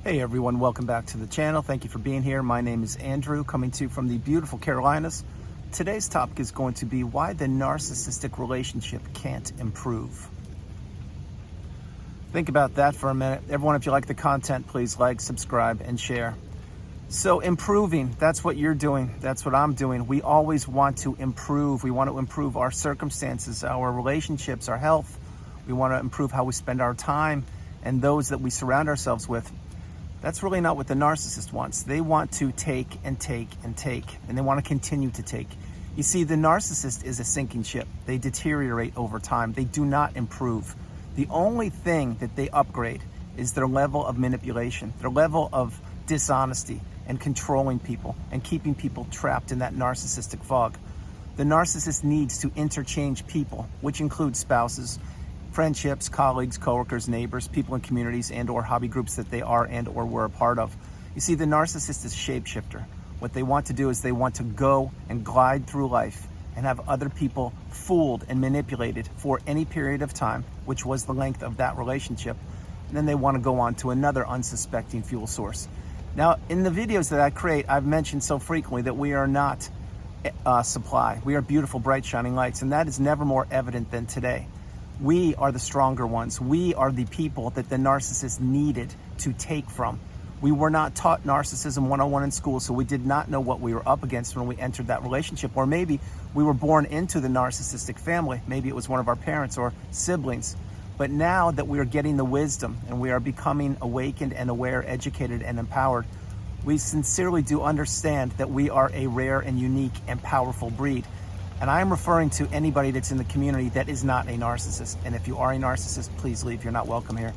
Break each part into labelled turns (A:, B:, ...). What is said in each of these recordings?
A: Hey everyone, welcome back to the channel. Thank you for being here. My name is Andrew, coming to you from the beautiful Carolinas. Today's topic is going to be why the narcissistic relationship can't improve. Think about that for a minute. Everyone, if you like the content, please like, subscribe, and share. So improving, that's what you're doing. That's what I'm doing. We always want to improve. We want to improve our circumstances, our relationships, our health. We want to improve how we spend our time and those that we surround ourselves with. That's really not what the narcissist wants. They want to take and take and take, and they want to continue to take. You see, the narcissist is a sinking ship. They deteriorate over time. They do not improve. The only thing that they upgrade is their level of manipulation, their level of dishonesty and controlling people and keeping people trapped in that narcissistic fog. The narcissist needs to interchange people, which includes spouses, friendships, colleagues, coworkers, neighbors, people in communities and or hobby groups that they are and or were a part of. You see, the narcissist is a shapeshifter. What they want to do is they want to go and glide through life and have other people fooled and manipulated for any period of time, which was the length of that relationship. And then they want to go on to another unsuspecting fuel source. Now, in the videos that I create, I've mentioned so frequently that we are not supply. We are beautiful, bright, shining lights, and that is never more evident than today. We are the stronger ones. We are the people that the narcissist needed to take from. We were not taught narcissism 101 in school, so we did not know what we were up against when we entered that relationship. Or maybe we were born into the narcissistic family. Maybe it was one of our parents or siblings. But now that we are getting the wisdom and we are becoming awakened and aware, educated and empowered, we sincerely do understand that we are a rare and unique and powerful breed. And I am referring to anybody that's in the community that is not a narcissist. And if you are a narcissist, please leave. You're not welcome here.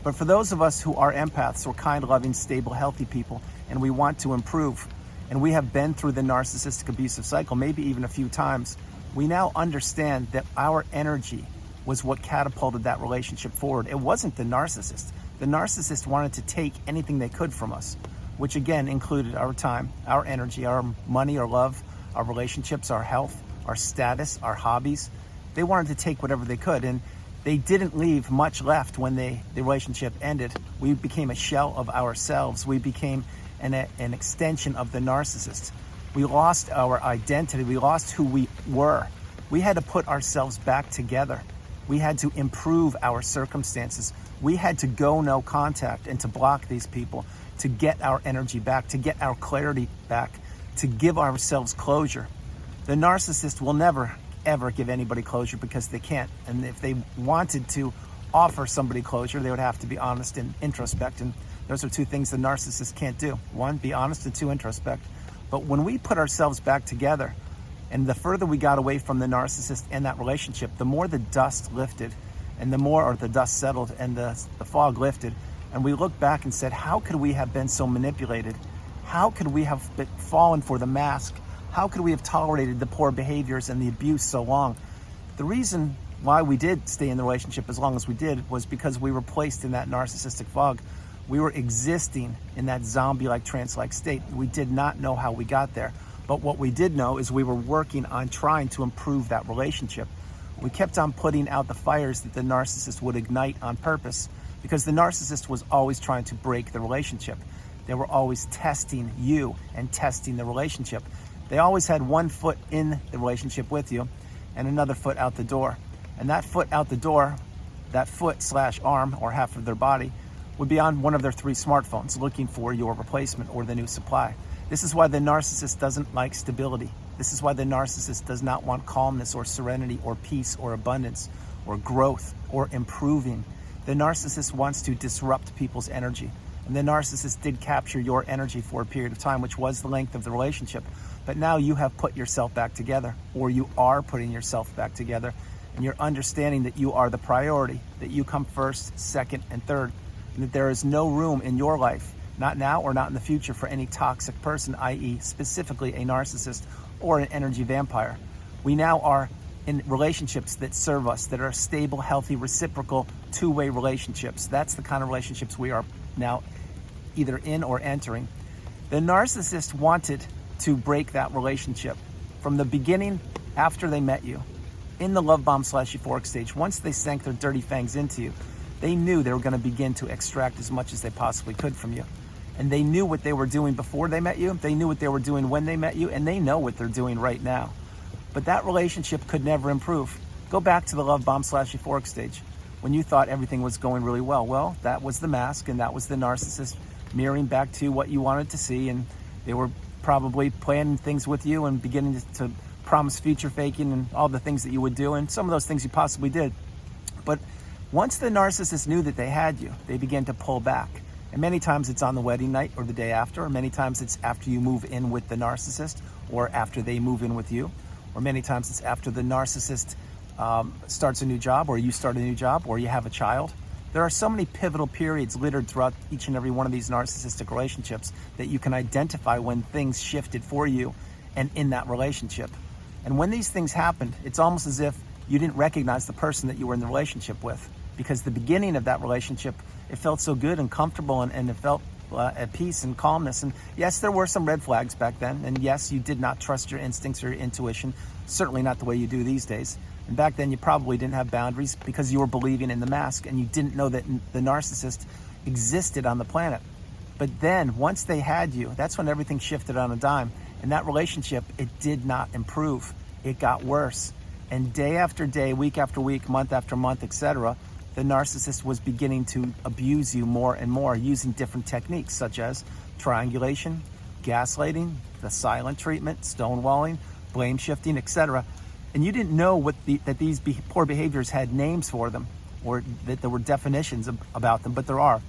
A: But for those of us who are empaths, we're kind, loving, stable, healthy people, and we want to improve, and we have been through the narcissistic abusive cycle, maybe even a few times, we now understand that our energy was what catapulted that relationship forward. It wasn't the narcissist. The narcissist wanted to take anything they could from us, which again included our time, our energy, our money, our love, our relationships, our health, our status, our hobbies. They wanted to take whatever they could, and they didn't leave much left when the relationship ended. We became a shell of ourselves. We became an extension of the narcissist. We lost our identity. We lost who we were. We had to put ourselves back together. We had to improve our circumstances. We had to go no contact and to block these people, to get our energy back, to get our clarity back, to give ourselves closure. The narcissist will never, ever give anybody closure because they can't. And if they wanted to offer somebody closure, they would have to be honest and introspect. And those are two things the narcissist can't do. One, be honest, and two, introspect. But when we put ourselves back together, and the further we got away from the narcissist and that relationship, the more the dust lifted, and the more, or the dust settled and the fog lifted. And we looked back and said, how could we have been so manipulated? How could we have fallen for the mask? How could we have tolerated the poor behaviors and the abuse so long? The reason why we did stay in the relationship as long as we did was because we were placed in that narcissistic fog. We were existing in that zombie-like, trance-like state. We did not know how we got there. But what we did know is we were working on trying to improve that relationship. We kept on putting out the fires that the narcissist would ignite on purpose, because the narcissist was always trying to break the relationship. They were always testing you and testing the relationship. They always had one foot in the relationship with you and another foot out the door. And that foot out the door, that foot / arm or half of their body, would be on one of their 3 smartphones looking for your replacement or the new supply. This is why the narcissist doesn't like stability. This is why the narcissist does not want calmness or serenity or peace or abundance or growth or improving. The narcissist wants to disrupt people's energy. And the narcissist did capture your energy for a period of time, which was the length of the relationship. But now you have put yourself back together, or you are putting yourself back together, and you're understanding that you are the priority, that you come first, second, and third, and that there is no room in your life, not now or not in the future, for any toxic person, i.e. specifically a narcissist or an energy vampire. We now are in relationships that serve us, that are stable, healthy, reciprocal, two-way relationships. That's the kind of relationships we are now either in or entering. The narcissist wanted to break that relationship from the beginning, after they met you, in the love bomb / euphoric stage. Once they sank their dirty fangs into you, They knew they were going to begin to extract as much as they possibly could from you. And they knew what they were doing before they met you. They knew what they were doing when they met you, and they know what they're doing right now. But that relationship could never improve. Go back to the love bomb / euphoric stage when you thought everything was going really well. Well, that was the mask, and that was the narcissist mirroring back to what you wanted to see, and they were probably planning things with you and beginning to promise future faking and all the things that you would do, and some of those things you possibly did. But once the narcissist knew that they had you, they began to pull back. And many times it's on the wedding night or the day after, or many times it's after you move in with the narcissist, or after they move in with you, or many times it's after the narcissist starts a new job, or you start a new job, or you have a child. There are so many pivotal periods littered throughout each and every one of these narcissistic relationships that you can identify when things shifted for you and in that relationship. And when these things happened, it's almost as if you didn't recognize the person that you were in the relationship with, because the beginning of that relationship, it felt so good and comfortable, and it felt at peace and calmness. And yes, there were some red flags back then. And yes, you did not trust your instincts or your intuition, certainly not the way you do these days. And back then you probably didn't have boundaries because you were believing in the mask, and you didn't know that the narcissist existed on the planet. But then once they had you, that's when everything shifted on a dime. And that relationship, it did not improve. It got worse. And day after day, week after week, month after month, etc., the narcissist was beginning to abuse you more and more using different techniques such as triangulation, gaslighting, the silent treatment, stonewalling, blame shifting, etc. And you didn't know that these poor behaviors had names for them, or that there were definitions about them, but there are.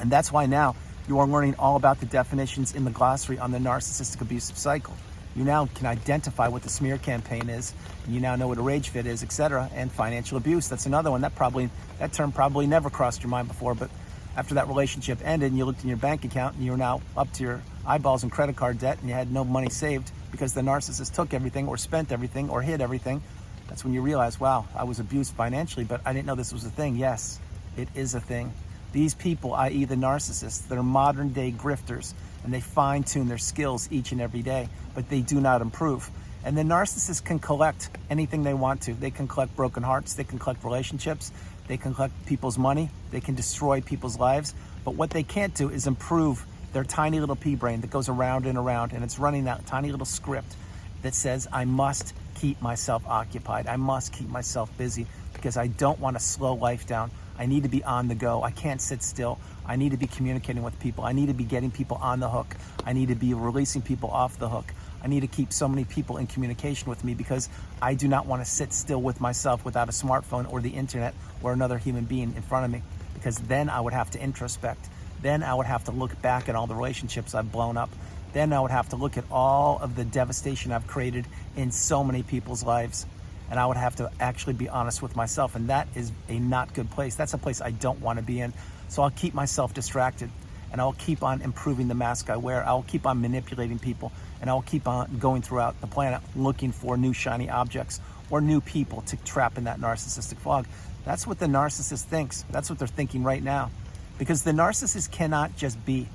A: And that's why now you are learning all about the definitions in the glossary on the narcissistic abusive cycle. You now can identify what the smear campaign is, and you now know what a rage fit is, etc. And financial abuse, that's another one. That term probably never crossed your mind before, but after that relationship ended and you looked in your bank account and you're now up to your eyeballs in credit card debt and you had no money saved because the narcissist took everything or spent everything or hid everything, that's when you realize, wow, I was abused financially, but I didn't know this was a thing. Yes, it is a thing. These people, i.e. the narcissists, they're modern day grifters, and they fine-tune their skills each and every day, but they do not improve. And the narcissist can collect anything they want to. They can collect broken hearts, they can collect relationships, they can collect people's money, they can destroy people's lives, but what they can't do is improve their tiny little pea brain that goes around and around, and it's running that tiny little script that says, I must keep myself occupied, I must keep myself busy, because I don't want to slow life down. I need to be on the go. I can't sit still. I need to be communicating with people. I need to be getting people on the hook. I need to be releasing people off the hook. I need to keep so many people in communication with me because I do not want to sit still with myself without a smartphone or the internet or another human being in front of me, because then I would have to introspect. Then I would have to look back at all the relationships I've blown up. Then I would have to look at all of the devastation I've created in so many people's lives. And I would have to actually be honest with myself. And that is a not good place. That's a place I don't want to be in. So I'll keep myself distracted, and I'll keep on improving the mask I wear. I'll keep on manipulating people, and I'll keep on going throughout the planet looking for new shiny objects or new people to trap in that narcissistic fog. That's what the narcissist thinks. That's what they're thinking right now. Because the narcissist cannot just be.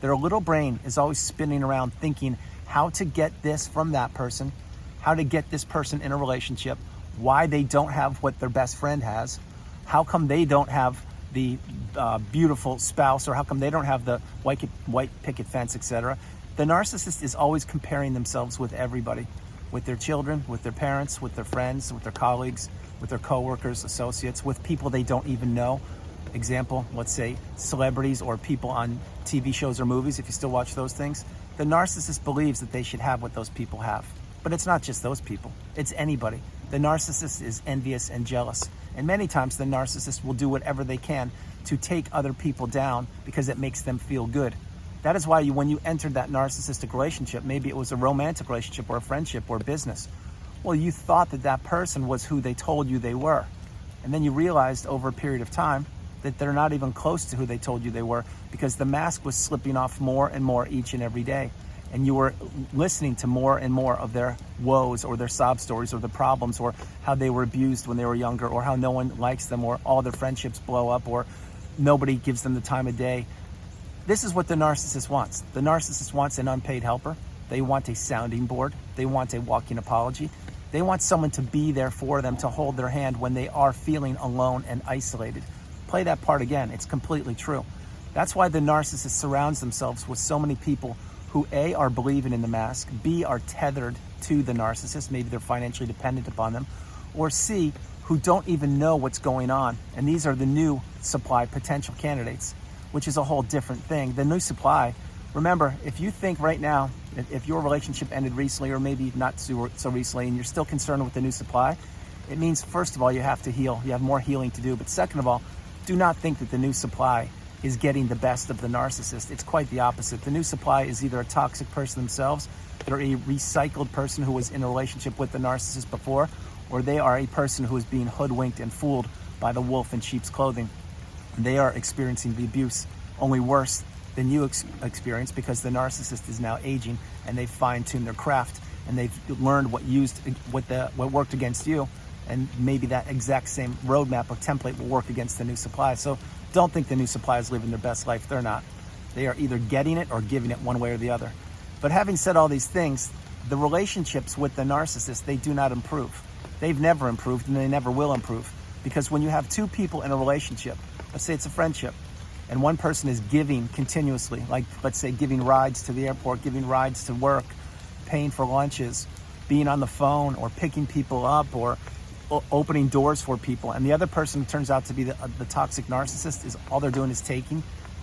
A: Their little brain is always spinning around thinking how to get this from that person, how to get this person in a relationship, why they don't have what their best friend has, how come they don't have the beautiful spouse, or how come they don't have the white picket fence, etc. The narcissist is always comparing themselves with everybody, with their children, with their parents, with their friends, with their colleagues, with their coworkers, associates, with people they don't even know. Example, let's say celebrities or people on TV shows or movies, if you still watch those things. The narcissist believes that they should have what those people have. But it's not just those people, it's anybody. The narcissist is envious and jealous. And many times the narcissist will do whatever they can to take other people down because it makes them feel good. That is why when you entered that narcissistic relationship, maybe it was a romantic relationship or a friendship or business, well, you thought that that person was who they told you they were. And then you realized over a period of time that they're not even close to who they told you they were, because the mask was slipping off more and more each and every day. And you were listening to more and more of their woes or their sob stories or the problems, or how they were abused when they were younger, or how no one likes them, or all their friendships blow up, or nobody gives them the time of day. This is what the narcissist wants. The narcissist wants an unpaid helper. They want a sounding board. They want a walking apology. They want someone to be there for them, to hold their hand when they are feeling alone and isolated. play that part again. It's completely true. That's why the narcissist surrounds themselves with so many people who A, are believing in the mask, B, are tethered to the narcissist, maybe they're financially dependent upon them, or C, who don't even know what's going on. And these are the new supply potential candidates, which is a whole different thing. The new supply, remember, if you think right now, if your relationship ended recently, or maybe not so recently, and you're still concerned with the new supply, it means, first of all, you have to heal. You have more healing to do. But second of all, do not think that the new supply is getting the best of the narcissist. It's quite the opposite. The new supply is either a toxic person themselves, they're a recycled person who was in a relationship with the narcissist before, or they are a person who is being hoodwinked and fooled by the wolf in sheep's clothing. They are experiencing the abuse, only worse than you experience, because the narcissist is now aging and they've fine-tuned their craft and they've learned what worked against you, and maybe that exact same roadmap or template will work against the new supply. So don't think the new supply is living their best life. They're not. They are either getting it or giving it, one way or the other. But having said all these things, the relationships with the narcissist, they do not improve. They've never improved, and they never will improve. Because when you have two people in a relationship, let's say it's a friendship, and one person is giving continuously, like let's say giving rides to the airport, giving rides to work, paying for lunches, being on the phone, or picking people up, or opening doors for people, and the other person turns out to be the toxic narcissist, is all they're doing is taking.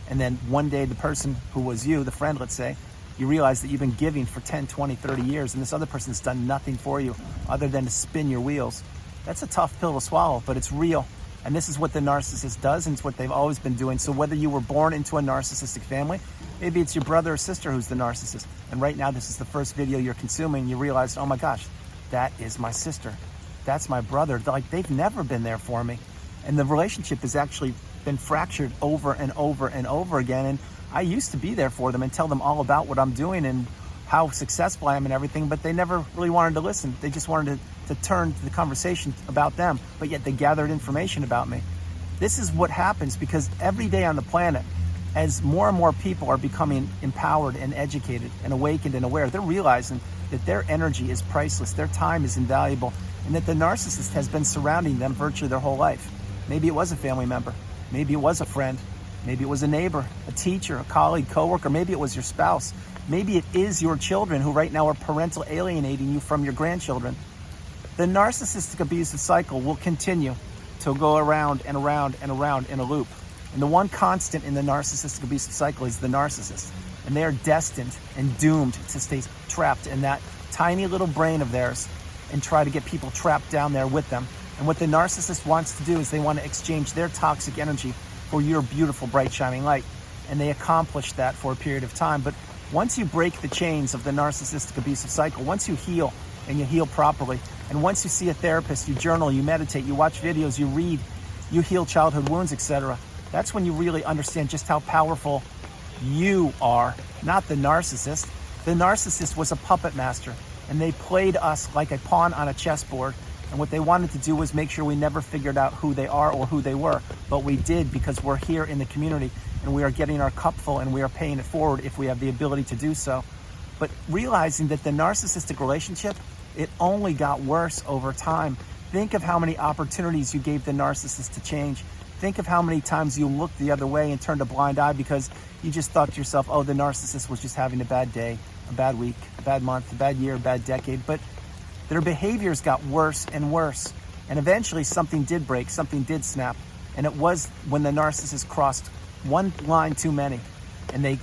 A: And then one day the person who was you, the friend, let's say, you realize that you've been giving for 10, 20, 30 years, and this other person's done nothing for you other than to spin your wheels. That's a tough pill to swallow, but it's real. And this is what the narcissist does, and it's what they've always been doing. So whether you were born into a narcissistic family, maybe it's your brother or sister who's the narcissist, and right now this is the first video you're consuming, you realize, oh my gosh, that is my sister. That's my brother. Like, they've never been there for me. And the relationship has actually been fractured over and over and over again. And I used to be there for them and tell them all about what I'm doing and how successful I am and everything, but they never really wanted to listen. They just wanted to turn the conversation about them, but yet they gathered information about me. This is what happens because every day on the planet, as more and more people are becoming empowered and educated and awakened and aware, they're realizing that their energy is priceless, their time is invaluable, and that the narcissist has been surrounding them virtually their whole life. Maybe it was a family member, maybe it was a friend, maybe it was a neighbor, a teacher, a colleague, coworker, maybe it was your spouse, maybe it is your children who right now are parental alienating you from your grandchildren. The narcissistic abusive cycle will continue to go around and around and around in a loop. And the one constant in the narcissistic abusive cycle is the narcissist. And they are destined and doomed to stay trapped in that tiny little brain of theirs and try to get people trapped down there with them. And what the narcissist wants to do is they want to exchange their toxic energy for your beautiful, bright, shining light. And they accomplish that for a period of time. But once you break the chains of the narcissistic abusive cycle, once you heal, and you heal properly, and once you see a therapist, you journal, you meditate, you watch videos, you read, you heal childhood wounds, etc., that's when you really understand just how powerful you are, not the narcissist. The narcissist was a puppet master, and they played us like a pawn on a chessboard. And what they wanted to do was make sure we never figured out who they are or who they were. But we did, because we're here in the community, and we are getting our cup full, and we are paying it forward if we have the ability to do so. But realizing that the narcissistic relationship, it only got worse over time. Think of how many opportunities you gave the narcissist to change. Think of how many times you looked the other way and turned a blind eye because you just thought to yourself, oh, the narcissist was just having a bad day, a bad week, a bad month, a bad year, a bad decade. But their behaviors got worse and worse. And eventually something did break, something did snap. And it was when the narcissist crossed one line too many, and they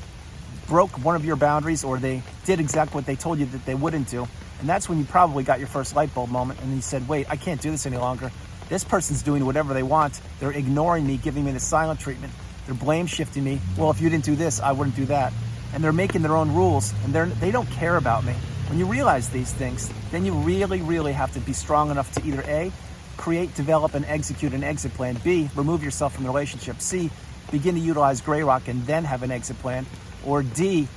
A: broke one of your boundaries, or they did exactly what they told you that they wouldn't do. And that's when you probably got your first light bulb moment, and you said, wait, I can't do this any longer. This person's doing whatever they want. They're ignoring me, giving me the silent treatment. They're blame shifting me. Well, if you didn't do this, I wouldn't do that. And they're making their own rules, and they don't care about me. When you realize these things, then you really, really have to be strong enough to either A, create, develop, and execute an exit plan. B, remove yourself from the relationship. C, begin to utilize gray rock and then have an exit plan. Or D,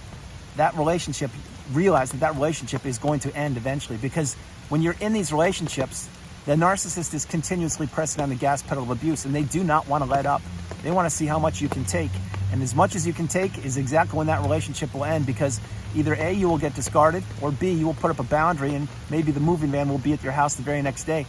A: that relationship, realize that relationship is going to end eventually. Because when you're in these relationships, the narcissist is continuously pressing on the gas pedal of abuse, and they do not want to let up. They want to see how much you can take. And as much as you can take is exactly when that relationship will end, because either A, you will get discarded, or B, you will put up a boundary and maybe the moving van will be at your house the very next day.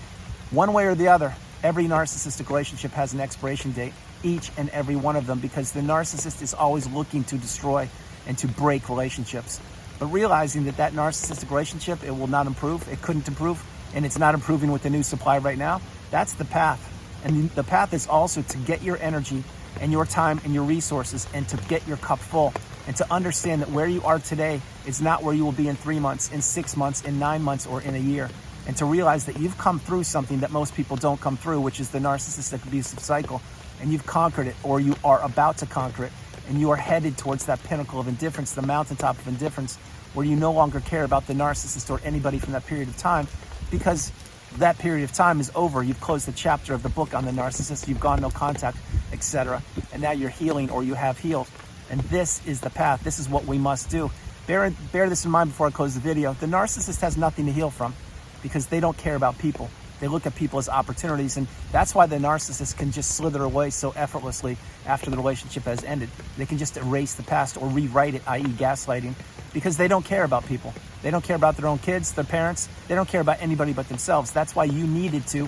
A: One way or the other, every narcissistic relationship has an expiration date. each and every one of them, because the narcissist is always looking to destroy and to break relationships. But realizing that that narcissistic relationship, it will not improve, it couldn't improve, and it's not improving with the new supply right now, that's the path. And the path is also to get your energy and your time and your resources and to get your cup full, and to understand that where you are today is not where you will be in 3 months, in 6 months, in 9 months, or in a year. And to realize that you've come through something that most people don't come through, which is the narcissistic abusive cycle, and you've conquered it, or you are about to conquer it, and you are headed towards that pinnacle of indifference, the mountaintop of indifference, where you no longer care about the narcissist or anybody from that period of time, because that period of time is over. You've closed the chapter of the book on the narcissist, you've gone no contact, etc. And now you're healing, or you have healed. And this is the path. This is what we must do. Bear this in mind before I close the video. The narcissist has nothing to heal from, because they don't care about people. They look at people as opportunities, and that's why the narcissist can just slither away so effortlessly after the relationship has ended. They can just erase the past or rewrite it, i.e. gaslighting, because they don't care about people. They don't care about their own kids, their parents. They don't care about anybody but themselves. That's why you needed to,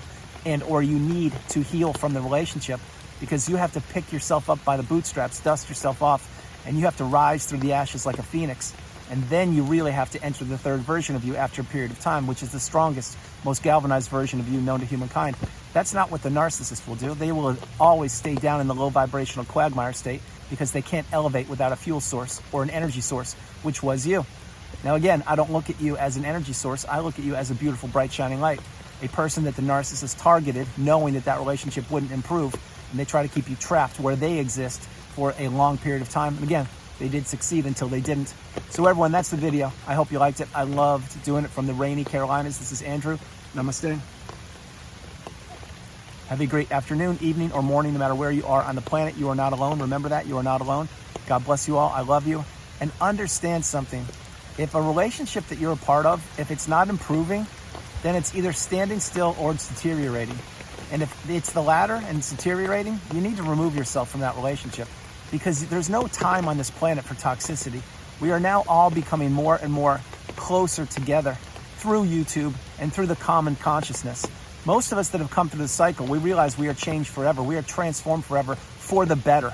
A: or you need to heal from the relationship, because you have to pick yourself up by the bootstraps, dust yourself off, and you have to rise through the ashes like a phoenix. And then you really have to enter the third version of you after a period of time, which is the strongest, most galvanized version of you known to humankind. That's not what the narcissist will do. They will always stay down in the low vibrational quagmire state, because they can't elevate without a fuel source or an energy source, which was you. Now again, I don't look at you as an energy source. I look at you as a beautiful, bright, shining light. A person that the narcissist targeted, knowing that that relationship wouldn't improve, and they try to keep you trapped where they exist for a long period of time. And again, they did succeed until they didn't. So everyone, that's the video. I hope you liked it. I loved doing it from the rainy Carolinas. This is Andrew. Namaste. Have a great afternoon, evening, or morning, no matter where you are on the planet. You are not alone. Remember that. You are not alone. God bless you all. I love you. And understand something. If a relationship that you're a part of, if it's not improving, then it's either standing still or it's deteriorating. And if it's the latter and it's deteriorating, you need to remove yourself from that relationship, because there's no time on this planet for toxicity. We are now all becoming more and more closer together through YouTube and through the common consciousness. Most of us that have come through the cycle, we realize we are changed forever. We are transformed forever for the better.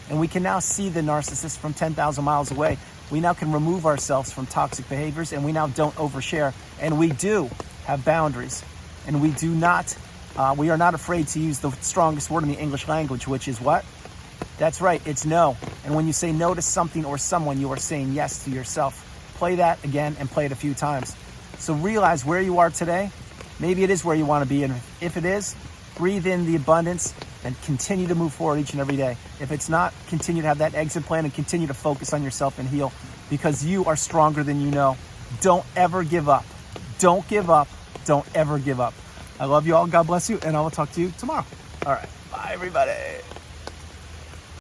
A: And we can now see the narcissist from 10,000 miles away. We now can remove ourselves from toxic behaviors, and we now don't overshare. And we do have boundaries. And we do not, we are not afraid to use the strongest word in the English language, which is what? That's right, it's no. And when you say no to something or someone, you are saying yes to yourself. Play that again and play it a few times. So realize where you are today. Maybe it is where you want to be. And if it is, breathe in the abundance and continue to move forward each and every day. If it's not, continue to have that exit plan and continue to focus on yourself and heal, because you are stronger than you know. Don't ever give up. Don't give up. Don't ever give up. I love you all. God bless you. And I will talk to you tomorrow. All right. Bye, everybody.